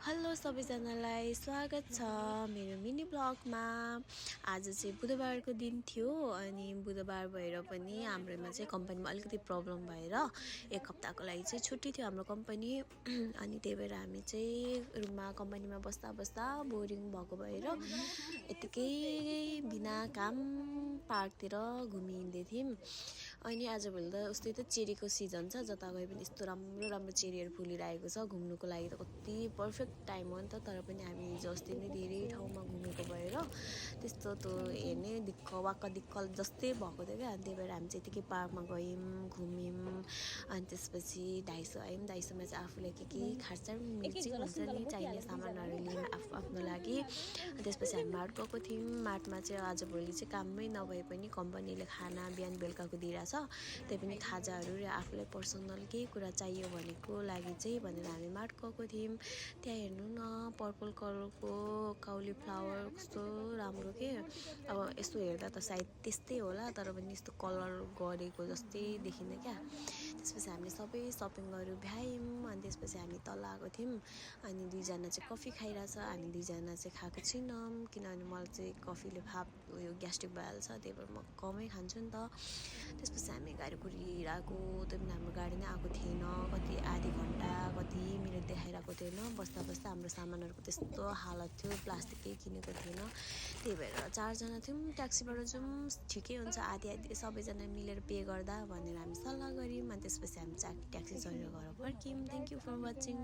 Hello सबैजनालाई स्वागत छ मेरो मिनी ब्लगमा। आज चाहिँ बुधबारको दिन थियो अनि बुधबार भएर पनि हाम्रोमा चाहिँ कम्पनीमा अलिकति प्रब्लम भएर एक हप्ताको लागि चाहिँ छुट्टी थियो हाम्रो कम्पनी। अनि त्यही भएर हामी चाहिँ रुममा कम्पनीमा बस्दा बस्दा बोरिङ भएको भएर यतिकै बिना काम पार्कतिर घुमिहिँड्दै थियौँ। अनि आजभोलि त उस्तै त चेरीको सिजन छ, जता गए पनि यस्तो राम्रो राम्रो चेरीहरू फुलिरहेको छ। घुम्नुको लागि त कति पर्फेक्ट टाइम हो नि त। तर पनि हामी हिजो अस्ति नै धेरै ठाउँमा घुमेको भएर त्यस्तो त हेर्ने दिक्क वाक्क दिक्क जस्तै भएको थियो क्या। अनि त्यही भएर हामी चाहिँ यतिकै पार्कमा गयौँ, घुम्यौँ। अनि त्यसपछि दाइसो आयौँ। दाइसोमा चाहिँ आफूलाई के खार्चा मिर्ची हुन्छ नि चाहिने सामानहरू लियौँ आफ्नो लागि। अनि त्यसपछि हामी मार्ट गएको थियौँ। मार्टमा चाहिँ आजभोलि चाहिँ काममै नभए पनि कम्पनीले खाना बिहान बेलुकाको दिइरहेछ। त्यही पनि खाजाहरू र आफूलाई पर्सनल केही कुरा चाहियो भनेको लागि चाहिँ भनेर हामी मार्ट गएको थियौँ। त्यहाँ हेर्नु न पर्पल कलरको काउलीफ्लावर कस्तो राम्रो के। अब यसो हेर्दा त सायद त्यस्तै होला, तर पनि यस्तो कलर गरेको जस्तै देखिँदैन क्या। त्यसपछि हामीले सबै सपिङहरू भ्यायौँ। अनि त्यसपछि हामी तल आएको थियौँ। अनि दुईजना चाहिँ कफी खाइरहेछ, हामी दुईजना चाहिँ खाएको छैनौँ किनभने मलाई चाहिँ कफीले उयो ग्यास्ट्रिक भइहाल्छ, त्यही भएर म कमै खान्छु नि त। त्यसपछि हामी गाडी कुरिरहेको, त्यो पनि हाम्रो गाडी नै आएको थिएन। कति आधी घन्टा कति मिनट देखाइरहेको थिएन। बस्दा बस्दा हाम्रो सामानहरूको त्यस्तो हालत थियो, प्लास्टिक केही किनेको थिएन। त्यही भएर चारजना थियौँ, ट्याक्सीबाट जाउँ ठिकै हुन्छ, आधी आधी सबैजना मिलेर पे गर्दा भनेर हामी सल्लाह गऱ्यौँ। अनि त्यसपछि हामी ट्याक्सी चढेर घर फर्क्यौँ। Thank you for watching.